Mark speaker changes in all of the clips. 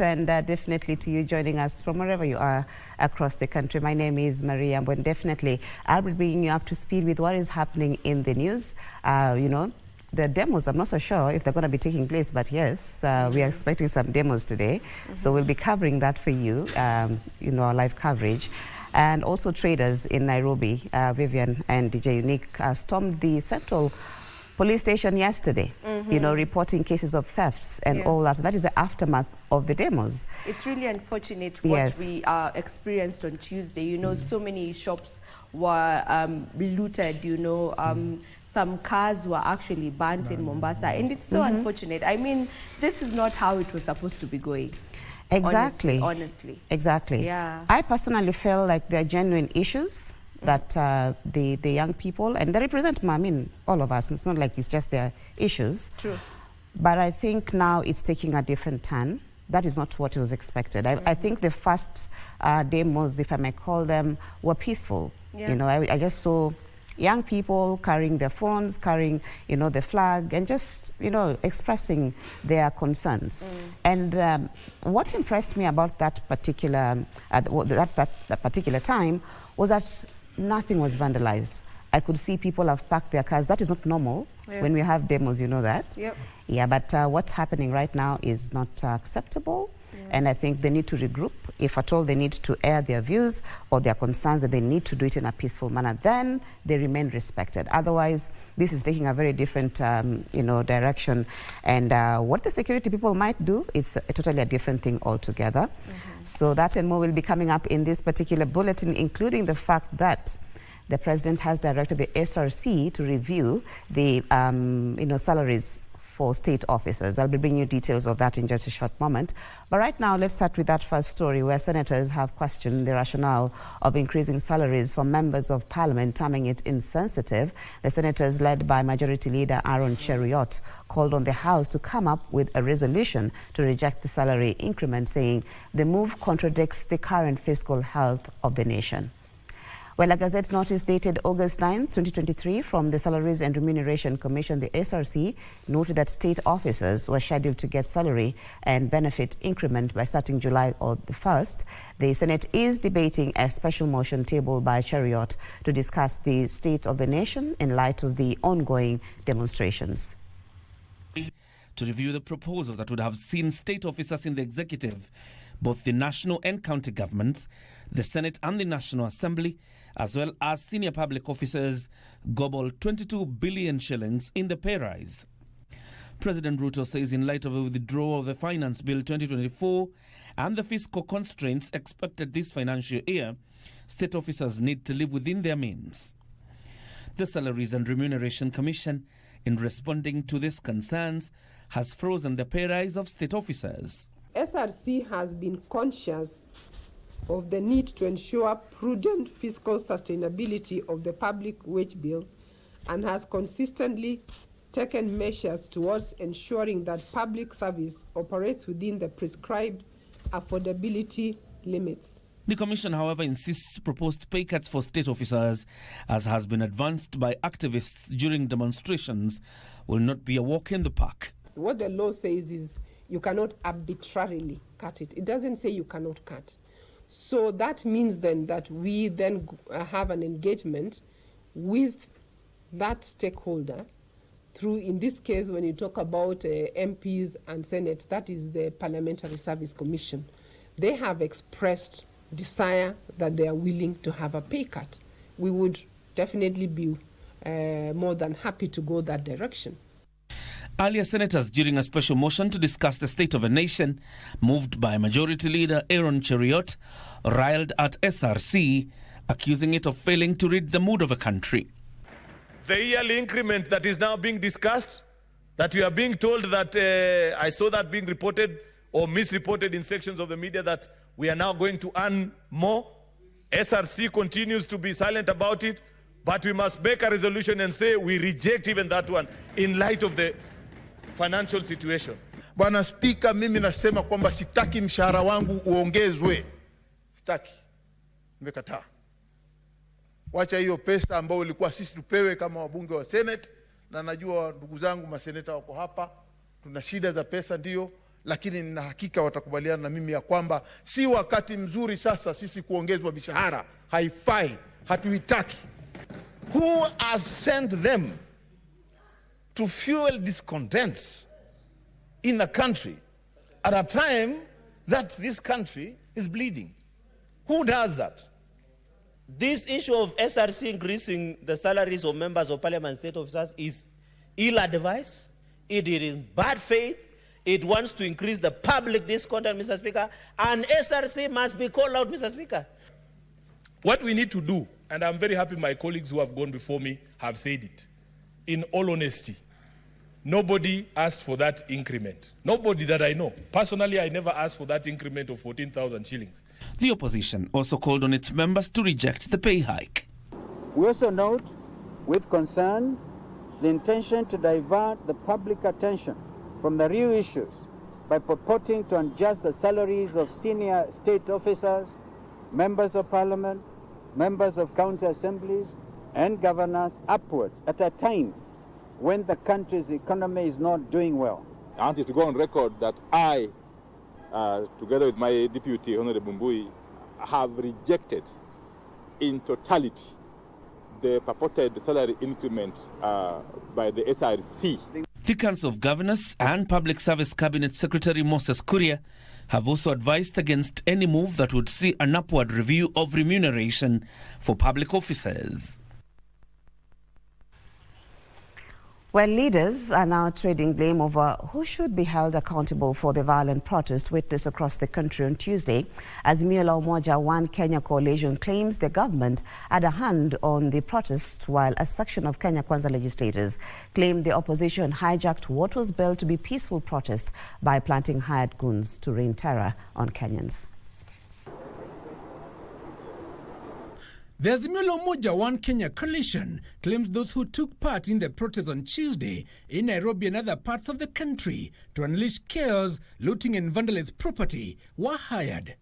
Speaker 1: And definitely to you joining us from wherever you are across the country. My name is Yambo, and definitely I'll be bringing you up to speed with what is happening in the news. The demos, I'm not so sure if they're going to be taking place, but yes, we are expecting some demos today. So we'll be covering that for you, our live coverage. And also traders in Nairobi, Vivian and DJ Unique, stormed the Central Police station yesterday, reporting cases of thefts and all that. That is the aftermath of the demos.
Speaker 2: It's really unfortunate what we experienced on Tuesday. So many shops were looted, some cars were actually burnt in Mombasa, and it's so unfortunate. I mean, this is not how it was supposed to be going.
Speaker 1: Exactly.
Speaker 2: Honestly.
Speaker 1: Exactly.
Speaker 2: Yeah.
Speaker 1: I personally feel like there are genuine issues that the young people, and they represent, all of us. It's not like it's just their issues.
Speaker 2: True.
Speaker 1: But I think now it's taking a different turn. That is not what was expected. I think the first demos, if I may call them, were peaceful.
Speaker 2: Yeah.
Speaker 1: I just saw young people carrying their phones, carrying, the flag, and just, expressing their concerns. And what impressed me about that particular that particular time was that nothing was vandalized. I could see people have parked their cars. That is not normal when we have demos, that.
Speaker 2: Yep.
Speaker 1: Yeah, but what's happening right now is not acceptable. And I think they need to regroup. If at all they need to air their views or their concerns, that they need to do it in a peaceful manner, then they remain respected. Otherwise, this is taking a very different, direction. And what the security people might do is totally a different thing altogether. So that and more will be coming up in this particular bulletin, including the fact that the president has directed the SRC to review the, salaries for state officers. I'll be bringing you details of that in just a short moment. But right now, let's start with that first story where senators have questioned the rationale of increasing salaries for members of parliament, terming it insensitive. The senators, led by Majority Leader Aaron Cheruiyot, called on the House to come up with a resolution to reject the salary increment, saying the move contradicts the current fiscal health of the nation. Well, a Gazette notice dated August 9, 2023 from the Salaries and Remuneration Commission, the SRC, noted that state officers were scheduled to get salary and benefit increment by starting July the 1st. The Senate is debating a special motion tabled by Cheruiyot to discuss the state of the nation in light of the ongoing demonstrations.
Speaker 3: To review the proposal that would have seen state officers in the executive, both the national and county governments, the Senate and the National Assembly, as well as senior public officers, gobble 22 billion shillings in the pay rise. President Ruto says in light of the withdrawal of the Finance Bill 2024 and the fiscal constraints expected this financial year, state officers need to live within their means. The Salaries and Remuneration Commission, in responding to these concerns, has frozen the pay rise of state officers.
Speaker 4: SRC has been conscious of the need to ensure prudent fiscal sustainability of the public wage bill and has consistently taken measures towards ensuring that public service operates within the prescribed affordability limits.
Speaker 3: The Commission, however, insists proposed pay cuts for state officers, as has been advanced by activists during demonstrations, will not be a walk in the park.
Speaker 4: What the law says is you cannot arbitrarily cut it. It doesn't say you cannot cut. So that means then that we then have an engagement with that stakeholder through, in this case, when you talk about MPs and Senate, that is the Parliamentary Service Commission. They have expressed desire that they are willing to have a pay cut. We would definitely be more than happy to go that direction.
Speaker 3: Earlier, senators, during a special motion to discuss the state of a nation, moved by Majority Leader Aaron Cheruiyot, riled at SRC, accusing it of failing to read the mood of a country.
Speaker 5: The yearly increment that is now being discussed, that we are being told that, I saw that being reported or misreported in sections of the media, that we are now going to earn more. SRC continues to be silent about it, but we must make a resolution and say we reject even that one in light of the financial situation.
Speaker 6: Bwana Spika, mimi nasema kwamba sitaki mshahara wangu uongezwe. Sitaki. Nimekataa. Wacha hiyo pesa ambayo ilikuwa sisi tupewe kama wabunge wa Senate, na najua ndugu zangu maseneta wako hapa, tuna shida za pesa ndio, lakini nina hakika watakubaliana na mimi ya kwamba si wakati mzuri sasa sisi kuongezwa mishahara. Haifai, hatuitaki.
Speaker 7: Who has sent them to fuel discontent in a country at a time that this country is bleeding? Who does that?
Speaker 8: This issue of SRC increasing the salaries of members of parliament and state officers is ill-advised. It is in bad faith. It wants to increase the public discontent, Mr. Speaker, and SRC must be called out, Mr. Speaker.
Speaker 9: What we need to do, and I'm very happy my colleagues who have gone before me have said it, in all honesty, nobody asked for that increment. Nobody that I know. Personally, I never asked for that increment of 14,000 shillings.
Speaker 3: The opposition also called on its members to reject the pay hike.
Speaker 10: We also note with concern the intention to divert the public attention from the real issues by purporting to adjust the salaries of senior state officers, members of parliament, members of county assemblies, and governors upwards at a time when the country's economy is not doing well.
Speaker 11: I want to go on record that I, together with my deputy, Honorable Mbui, have rejected in totality the purported salary increment by the SRC.
Speaker 3: The Council of Governors and Public Service Cabinet Secretary Moses Kuria have also advised against any move that would see an upward review of remuneration for public officers.
Speaker 1: Well, leaders are now trading blame over who should be held accountable for the violent protest witnessed across the country on Tuesday. Azimio la Umoja One Kenya coalition claims the government had a hand on the protest, while a section of Kenya Kwanza legislators claimed the opposition hijacked what was billed to be peaceful protest by planting hired goons to rain terror on Kenyans.
Speaker 12: The Azimio la Umoja One Kenya coalition claims those who took part in the protest on Tuesday in Nairobi and other parts of the country to unleash chaos, looting and vandalize property were hired.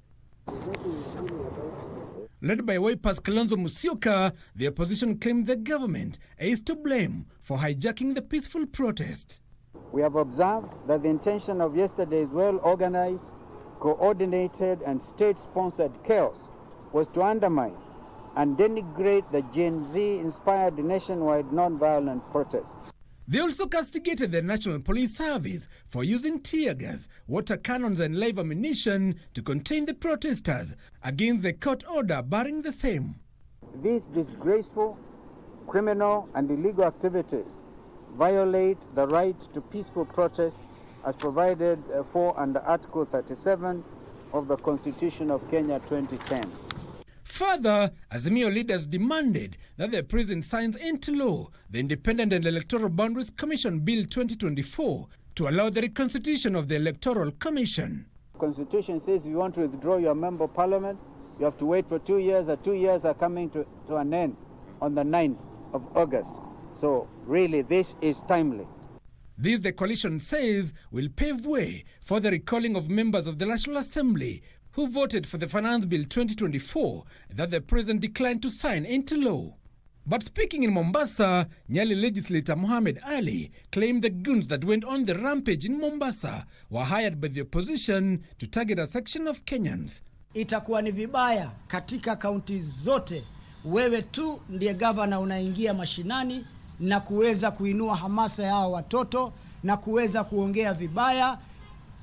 Speaker 12: Led by Wiper's Kalonzo Musyoka, the opposition claimed the government is to blame for hijacking the peaceful protest.
Speaker 10: We have observed that the intention of yesterday's well-organized, coordinated and state-sponsored chaos was to undermine and denigrate the Gen Z-inspired nationwide non-violent protests.
Speaker 12: They also castigated the National Police Service for using tear gas, water cannons and live ammunition to contain the protesters against the court order barring the same.
Speaker 10: These disgraceful, criminal and illegal activities violate the right to peaceful protest as provided for under Article 37 of the Constitution of Kenya 2010.
Speaker 12: Further, Azimio leaders demanded that the president signs into law the Independent and Electoral Boundaries Commission Bill 2024 to allow the reconstitution of the Electoral Commission.
Speaker 10: The Constitution says if you want to withdraw your member of parliament, you have to wait for 2 years. 2 years are coming to an end on the 9th of August. So really, this is timely.
Speaker 12: This, the coalition says, will pave way for the recalling of members of the National Assembly who voted for the Finance Bill 2024 that the president declined to sign into law. But speaking in Mombasa, Nyali legislator Mohamed Ali claimed the goons that went on the rampage in Mombasa were hired by the opposition to target a section of Kenyans.
Speaker 13: Itakuwa ni vibaya katika kaunti zote wewe tu ndiye gavana unaingia mashinani na kuweza kuinua hamasa ya watoto na kuweza kuongea vibaya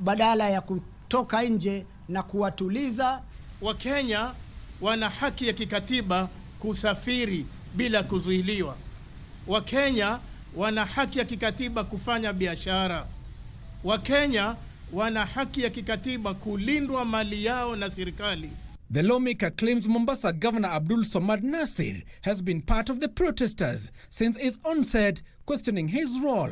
Speaker 13: badala ya kutoka nje na kuwatuliza.
Speaker 14: Wakenya wana haki ya kikatiba kusafiri bila kuzuiliwa. Wakenya wana haki ya kikatiba kufanya biashara. Wakenya wana haki ya kikatiba kulindwa mali yao na serikali.
Speaker 12: The lawmaker claims Mombasa Governor Abdul Somad Nasir has been part of the protesters since its onset, questioning his role.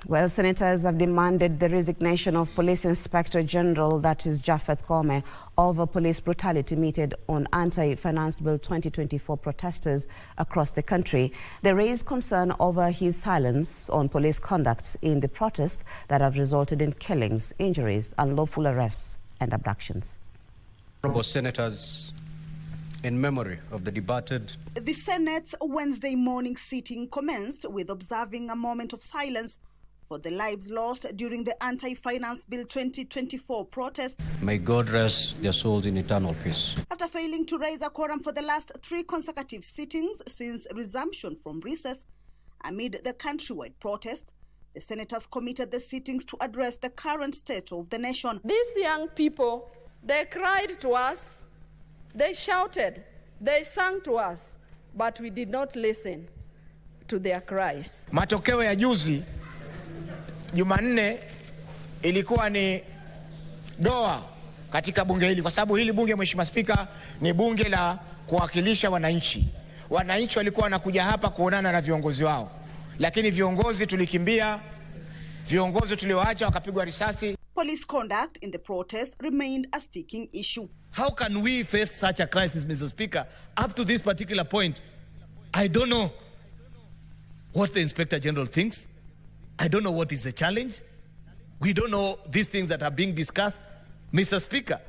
Speaker 1: Well, senators have demanded the resignation of Police Inspector General, that is Japheth Koome, over police brutality meted on anti-finance bill 2024 protesters across the country. They raised concern over his silence on police conduct in the protests that have resulted in killings, injuries, unlawful arrests and abductions.
Speaker 15: Honourable Senators, in memory of the departed.
Speaker 16: The Senate's Wednesday morning sitting commenced with observing a moment of silence for the lives lost during the Anti-Finance Bill 2024 protest.
Speaker 15: May God rest their souls in eternal peace.
Speaker 16: After failing to raise a quorum for the last 3 consecutive sittings since resumption from recess amid the countrywide protest, the senators committed the sittings to address the current state of the nation.
Speaker 17: These young people, they cried to us, they shouted, they sang to us, but we did not listen to their cries.
Speaker 18: Matokeo ya juzi Jumanne ilikuwa ni doa katika bunge hili, kwa sababu hili bunge, Mheshimiwa Spika, ni bunge la kuwakilisha wananchi. Wananchi walikuwa wanakuja hapa kuonana na viongozi wao, lakini viongozi tulikimbia, viongozi tulioacha wakapigwa risasi.
Speaker 16: Police conduct in the protest remained a sticking issue.
Speaker 5: How can we face such a crisis, Mr. Speaker? Up to this particular point, I don't know what the Inspector General thinks. I don't know what is the challenge. We don't know these things that are being discussed. Mr. Speaker,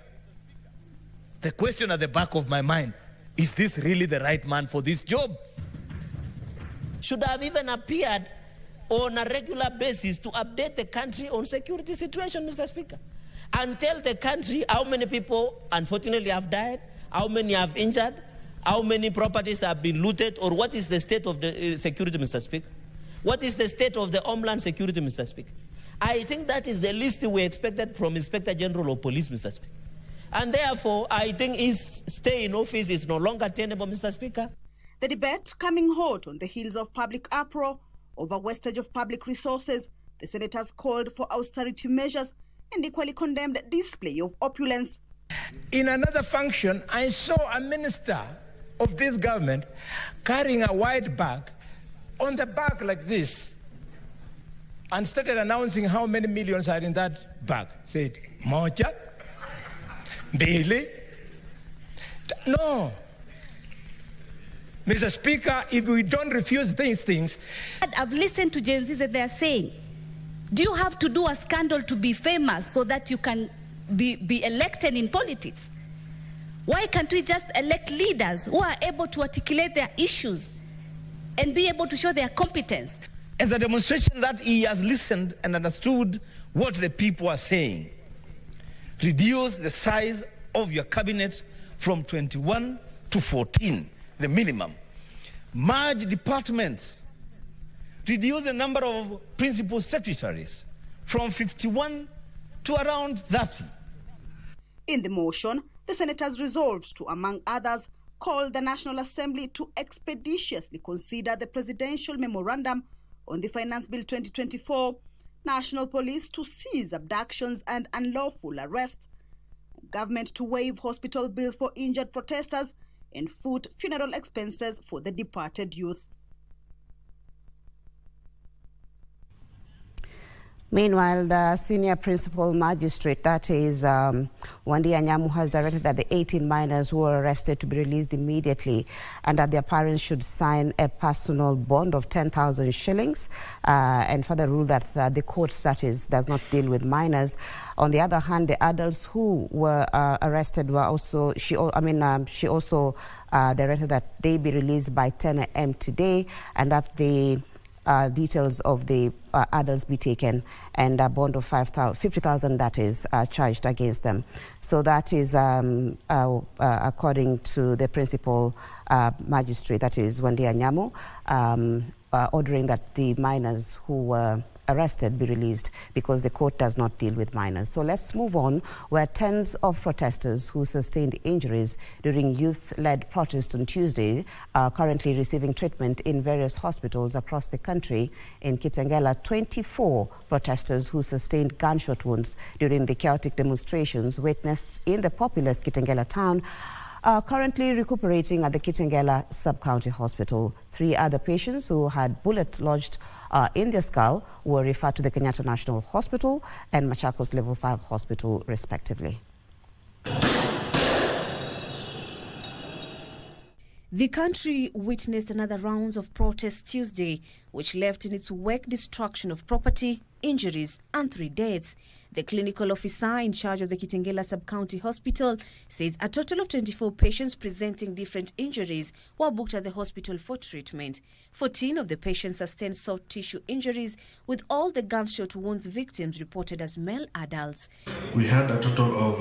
Speaker 5: the question at the back of my mind, is this really the right man for this job?
Speaker 8: Should have even appeared on a regular basis to update the country on security situation, Mr. Speaker, and tell the country how many people unfortunately have died, how many have injured, how many properties have been looted, or what is the state of the security, Mr. Speaker? What is the state of the homeland security, Mr. Speaker? I think that is the least we expected from Inspector General of Police, Mr. Speaker. And therefore, I think his stay in office is no longer tenable, Mr. Speaker.
Speaker 16: The debate coming hot on the heels of public uproar over wastage of public resources, the senators called for austerity measures and equally condemned display of opulence.
Speaker 18: In another function, I saw a minister of this government carrying a white bag, on the back like this, and started announcing how many millions are in that bag. Said, moja, mbili. No. Mr. Speaker, if we don't refuse these things...
Speaker 19: I've listened to Gen Zs that they are saying, do you have to do a scandal to be famous so that you can be elected in politics? Why can't we just elect leaders who are able to articulate their issues and be able to show their competence?
Speaker 7: As a demonstration that he has listened and understood what the people are saying. Reduce the size of your cabinet from 21 to 14, the minimum. Merge departments. Reduce the number of principal secretaries from 51 to around 30.
Speaker 16: In the motion, the senators resolved to, among others, call the National Assembly to expeditiously consider the presidential memorandum on the Finance Bill 2024, National Police to seize abductions and unlawful arrest, government to waive hospital bill for injured protesters, and foot funeral expenses for the departed youth.
Speaker 1: Meanwhile, the senior principal magistrate, that is Wandi Anyamu, has directed that the 18 minors who were arrested to be released immediately and that their parents should sign a personal bond of 10,000 shillings and further rule that the court, that is, does not deal with minors. On the other hand, the adults who were arrested were also, she also directed that they be released by 10 a.m. today and that the details of the adults be taken and a bond of 50,000 that is charged against them. So that is according to the principal magistrate, that is Wandi Anyamu, ordering that the minors who were arrested be released because the court does not deal with minors. So let's move on, where tens of protesters who sustained injuries during youth-led protests on Tuesday are currently receiving treatment in various hospitals across the country. In Kitengela, 24 protesters who sustained gunshot wounds during the chaotic demonstrations witnessed in the populous Kitengela town are currently recuperating at the Kitengela Sub-County Hospital. 3 other patients who had bullet lodged in their skull were referred to the Kenyatta National Hospital and Machakos Level 5 Hospital, respectively.
Speaker 20: The country witnessed another round of protests Tuesday, which left in its wake destruction of property, injuries, and 3 deaths. The clinical officer in charge of the Kitengela Sub-County Hospital says a total of 24 patients presenting different injuries were booked at the hospital for treatment. 14 of the patients sustained soft tissue injuries, with all the gunshot wounds victims reported as male adults.
Speaker 21: We had a total of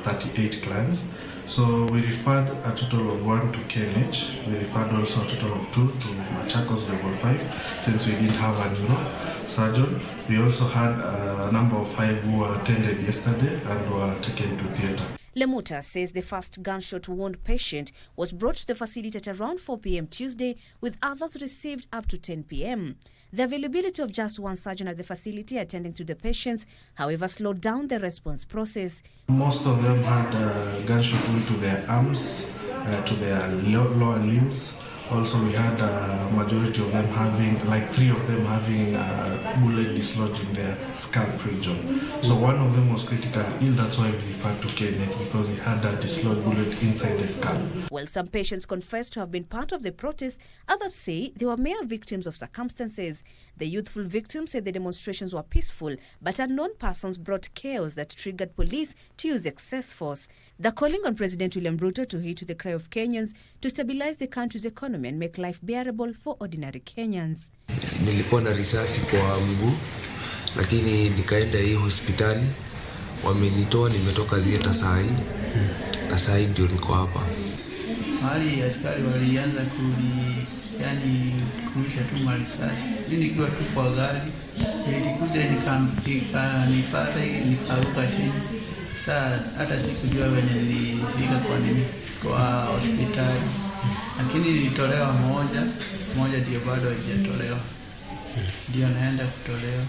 Speaker 21: 38 clients, so we referred a total of 1 to KNH. We referred also a total of 2 to Machakos level 5, since we didn't have a neuro surgeon. We also had a number of 5 who were attended yesterday and were taken to theatre.
Speaker 20: Lemuta says the first gunshot wound patient was brought to the facility at around 4 p.m. Tuesday, with others received up to 10 p.m. The availability of just one surgeon at the facility attending to the patients, however, slowed down the response process.
Speaker 21: Most of them had gunshot wound to their arms, to their lower limbs. Also, we had a majority of them having, like 3 of them having a bullet dislodged in their scalp region. So one of them was critically ill, that's why we referred to KNH, because he had a dislodged bullet inside the scalp.
Speaker 20: While some patients confessed to have been part of the protest, others say they were mere victims of circumstances. The youthful victims said the demonstrations were peaceful, but unknown persons brought chaos that triggered police to use excess force. They're calling on President William Ruto to heed to the cry of Kenyans to stabilize the country's economy and make life bearable for ordinary Kenyans.
Speaker 22: Nilikuwa na risasi kwa mguu, lakini nikaenda hii hospitali, wamenitoa, nimetoka theater saa hii, na saa hii ndio niko hapa.
Speaker 23: Mahali askari walianza kurusha tu marisasi. Mimi nikiwa tu kwa gari, nilikuja nikanipata, nikaruka chini. Saa hata sikujua wenye nilifika kwa hospitali, lakini nilitolewa moja ndio bado haijatolewa, ndio naenda kutolewa.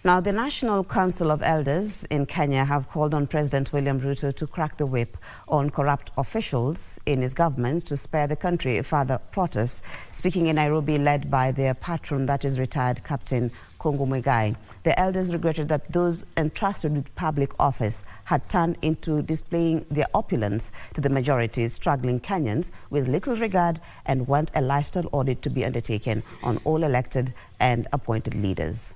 Speaker 1: Now, the National Council of Elders in Kenya have called on President William Ruto to crack the whip on corrupt officials in his government to spare the country further protests. Speaking in Nairobi, led by their patron, that is retired Captain Kungu Muigai, the elders regretted that those entrusted with public office had turned into displaying their opulence to the majority struggling Kenyans with little regard, and want a lifestyle audit to be undertaken on all elected and appointed leaders.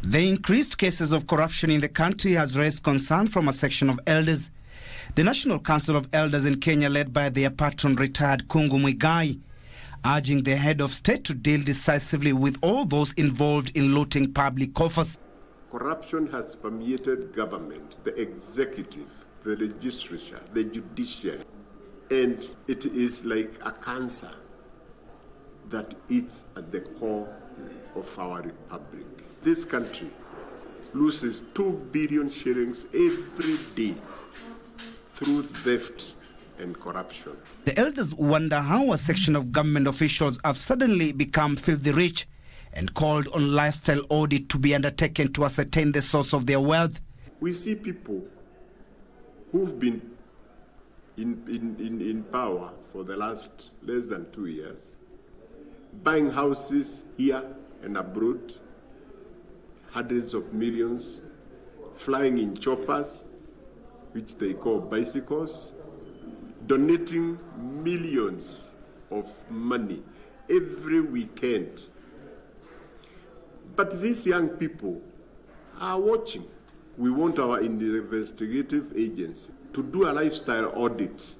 Speaker 24: The increased cases of corruption in the country has raised concern from a section of elders. The National Council of Elders in Kenya, led by their patron retired Kungu Muigai, urging the head of state to deal decisively with all those involved in looting public coffers.
Speaker 25: Corruption has permeated government, the executive, the legislature, the judiciary, and it is like a cancer that eats at the core of our republic. This country loses 2 billion shillings every day through theft and corruption.
Speaker 24: The elders wonder how a section of government officials have suddenly become filthy rich, and called on lifestyle audit to be undertaken to ascertain the source of their wealth.
Speaker 25: We see people who've been in power for the last less than 2 years, buying houses here and abroad, hundreds of millions, flying in choppers, which they call bicycles, donating millions of money every weekend. But these young people are watching. We want our investigative agency to do a lifestyle audit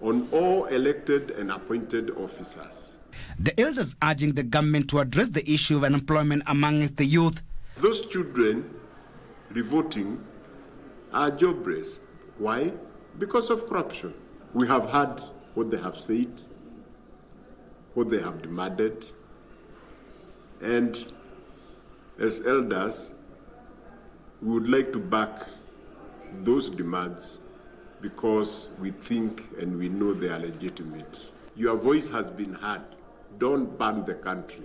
Speaker 25: on all elected and appointed officers.
Speaker 24: The elders urging the government to address the issue of unemployment amongst the youth.
Speaker 25: Those children revolting are jobless. Why? Because of corruption. We have heard what they have said, what they have demanded, and as elders, we would like to back those demands because we think and we know they are legitimate. Your voice has been heard. Don't ban the country.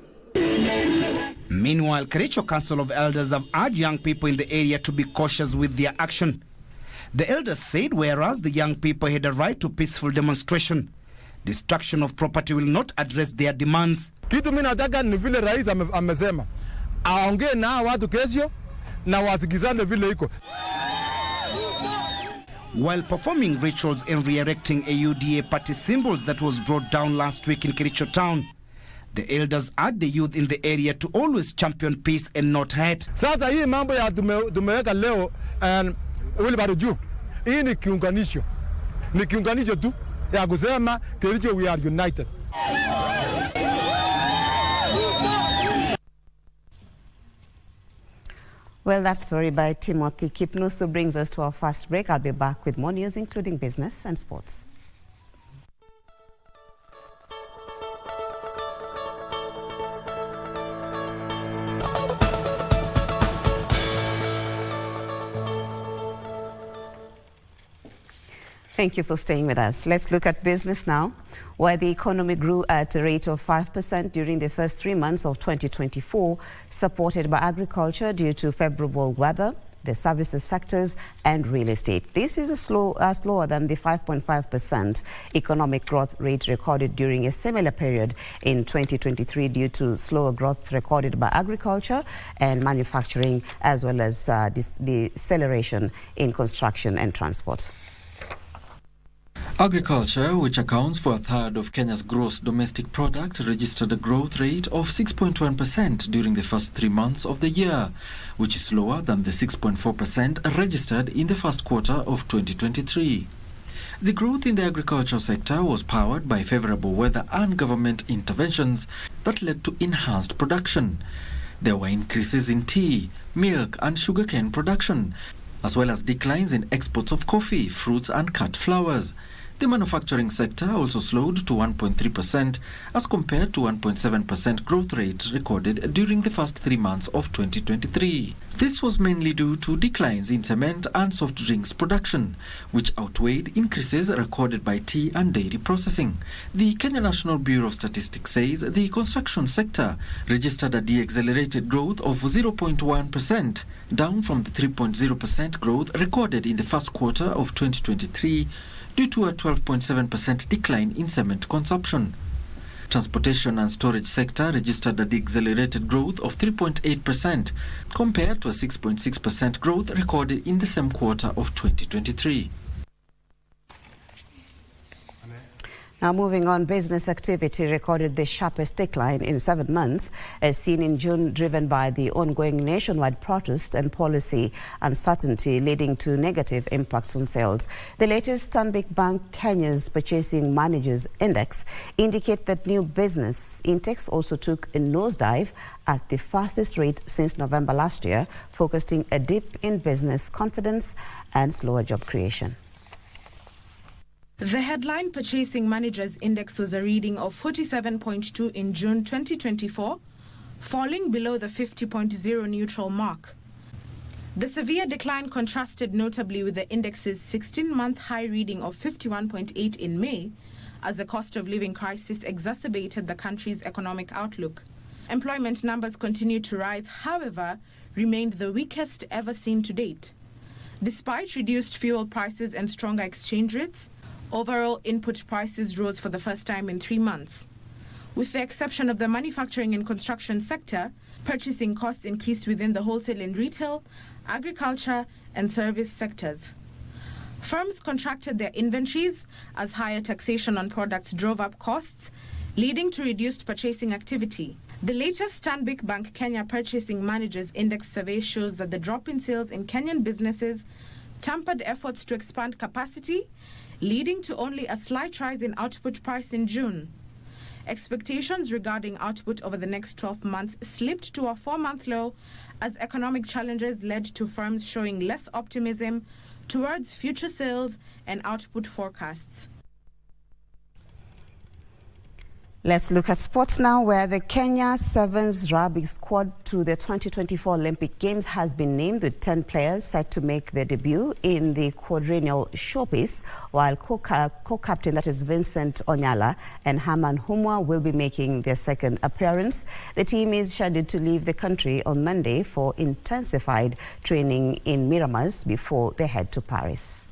Speaker 24: Meanwhile, Kericho Council of Elders have urged young people in the area to be cautious with their action. The elders said whereas the young people had a right to peaceful demonstration, destruction of property will not address their demands.
Speaker 26: Kitu mimi nataka ni vile rais amesema aongee na watu kesho na wasikizane vile iko.
Speaker 24: while performing rituals and re-erecting a UDA party symbols that was brought down last week in Kericho town. The elders urge the youth in the area to always champion peace and not hate.
Speaker 26: Sasa hii mambo ya tumeweka leo Wilbaro juu. Hii ni kiunganisho. Ni kiunganisho tu ya kusema Kericho we are united.
Speaker 1: Well, that story by Timothy Kipnusu brings us to our first break. I'll be back with more news, including business and sports. Thank you for staying with us. Let's look at business now, where the economy grew at a rate of 5% during the first 3 months of 2024, supported by agriculture due to favorable weather, the services sectors and real estate. This is slower than the 5.5% economic growth rate recorded during a similar period in 2023 due to slower growth recorded by agriculture and manufacturing, as well as deceleration in construction and transport.
Speaker 2: Agriculture, which accounts for a third of Kenya's gross domestic product, registered a growth rate of 6.1% during the first 3 months of the year, which is lower than the 6.4% registered in the first quarter of 2023. The growth in the agricultural sector was powered by favorable weather and government interventions that led to enhanced production. There were increases in tea, milk and sugarcane production, as well as declines in exports of coffee, fruits and cut flowers. The manufacturing sector also slowed to 1.3% as compared to 1.7% growth rate recorded during the first 3 months of 2023. This was mainly due to declines in cement and soft drinks production, which outweighed increases recorded by tea and dairy processing. The Kenya National Bureau of Statistics says the construction sector registered a deaccelerated growth of 0.1%, down from the 3.0% growth recorded in the first quarter of 2023 due to a 12.7% decline in cement consumption. Transportation and storage sector registered a deaccelerated growth of 3.8% compared to a 6.6% growth recorded in the same quarter of 2023.
Speaker 1: Now moving on, business activity recorded the sharpest decline in 7 months, as seen in June, driven by the ongoing nationwide protest and policy uncertainty leading to negative impacts on sales. The latest Stanbic Bank Kenya's Purchasing Managers Index indicate that new business intakes also took a nosedive at the fastest rate since November last year, forecasting a dip in business confidence and slower job creation.
Speaker 3: The headline Purchasing Managers Index was a reading of 47.2 in June 2024, falling below the 50.0 neutral mark. The severe decline contrasted notably with the index's 16-month high reading of 51.8 in May, as the cost of living crisis exacerbated the country's economic outlook. Employment numbers continued to rise, however, remained the weakest ever seen to date. Despite reduced fuel prices and stronger exchange rates, overall input prices rose for the first time in 3 months. With the exception of the manufacturing and construction sector, purchasing costs increased within the wholesale and retail, agriculture and service sectors. Firms contracted their inventories as higher taxation on products drove up costs, leading to reduced purchasing activity. The latest Stanbic Bank Kenya Purchasing Managers Index survey shows that the drop in sales in Kenyan businesses tempered efforts to expand capacity, leading to only a slight rise in output price in June. Expectations regarding output over the next 12 months slipped to a 4-month low as economic challenges led to firms showing less optimism towards future sales and output forecasts.
Speaker 1: Let's look at sports now, where the Kenya Sevens rugby squad to the 2024 Olympic Games has been named, with 10 players set to make their debut in the quadrennial showpiece, while co-captain, that is Vincent Onyala and Herman Humwa, will be making their second appearance. The team is scheduled to leave the country on Monday for intensified training in Miramas before they head to Paris.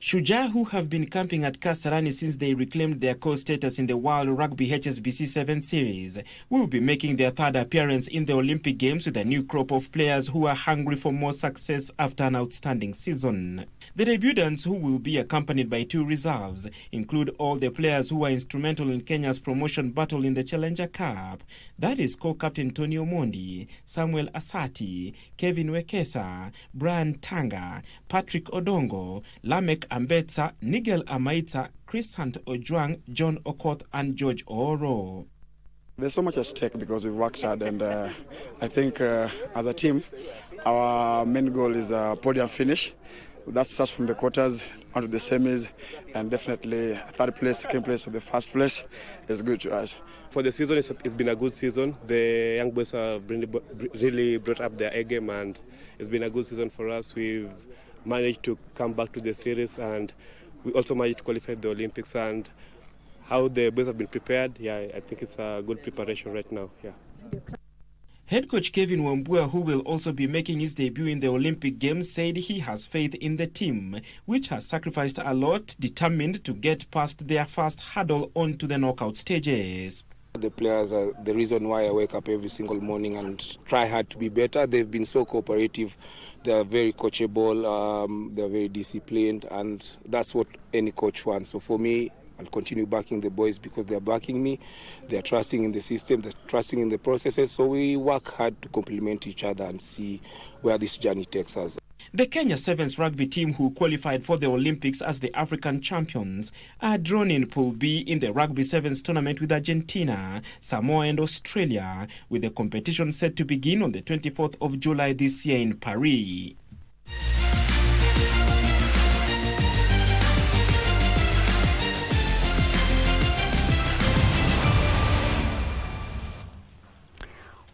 Speaker 4: Shujaa, who have been camping at Kasarani since they reclaimed their co-status in the World Rugby HSBC 7 Series, will be making their third appearance in the Olympic Games with a new crop of players who are hungry for more success after an outstanding season. The debutants, who will be accompanied by 2 reserves, include all the players who were instrumental in Kenya's promotion battle in the Challenger Cup. That is co-captain Tony Omondi, Samuel Asati, Kevin Wekesa, Brian Tanga, Patrick Odongo, Lamek Ambetsa, Nigel Amaita, Chris Hunt Ojwang, John Okoth and George Oro.
Speaker 6: There's so much at stake because we've worked hard, and I think as a team, our main goal is a podium finish. That starts from the quarters onto the semis, and definitely third place, second place, or the first place is good to us.
Speaker 9: For the season, it's been a good season. The young boys have really brought up their A game, and it's been a good season for us. We've managed to come back to the series, and we also managed to qualify the Olympics. And how the boys have been prepared, I think it's a good preparation right now.
Speaker 4: Head coach Kevin Wambua, who will also be making his debut in the Olympic Games, said he has faith in the team, which has sacrificed a lot, determined to get past their first hurdle onto the knockout stages.
Speaker 10: The players are the reason why I wake up every single morning and try hard to be better. They've been so cooperative. They are very coachable. They are very disciplined, and that's what any coach wants. So for me, I'll continue backing the boys because they're backing me. They're trusting in the system. They're trusting in the processes. So we work hard to complement each other and see where this journey takes us.
Speaker 4: The Kenya Sevens rugby team, who qualified for the Olympics as the African champions, are drawn in Pool B in the Rugby Sevens tournament with Argentina, Samoa and Australia, with the competition set to begin on the 24th of July this year in Paris.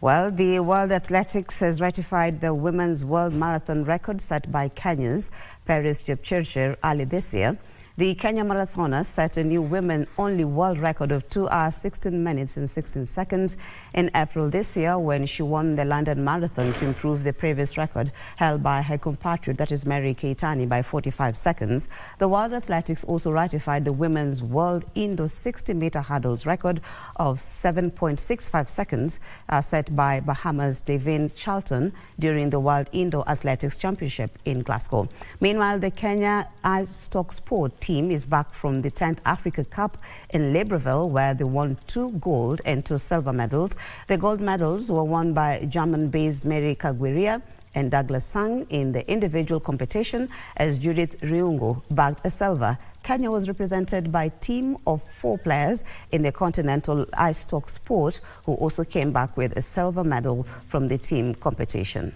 Speaker 1: Well, the World Athletics has ratified the women's world marathon record set by Kenya's Paris Jepchirchir early this year. The Kenya marathoners set a new women-only world record of 2 hours, 16 minutes and 16 seconds in April this year when she won the London Marathon to improve the previous record held by her compatriot, that is Mary Keitany, by 45 seconds. The World Athletics also ratified the women's world indoor 60-meter hurdles record of 7.65 seconds set by Bahamas' Devin Charlton during the World Indoor Athletics Championship in Glasgow. Meanwhile, the Kenya Ice Stock Sport team is back from the 10th Africa Cup in Libreville, where they won 2 gold and 2 silver medals. The gold medals were won by German-based Mary Kagwiria and Douglas Sang in the individual competition, as Judith Riungu bagged a silver. Kenya was represented by a team of 4 players in the continental ice stock sport, who also came back with a silver medal from the team competition.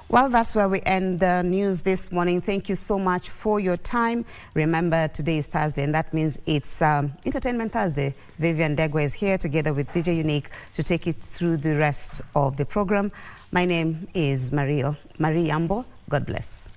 Speaker 1: Well, that's where we end the news this morning. Thank you so much for your time. Remember, today is Thursday, and that means it's Entertainment Thursday. Vivian Degwe is here together with DJ Unique to take it through the rest of the program. My name is Marie Yambo. God bless.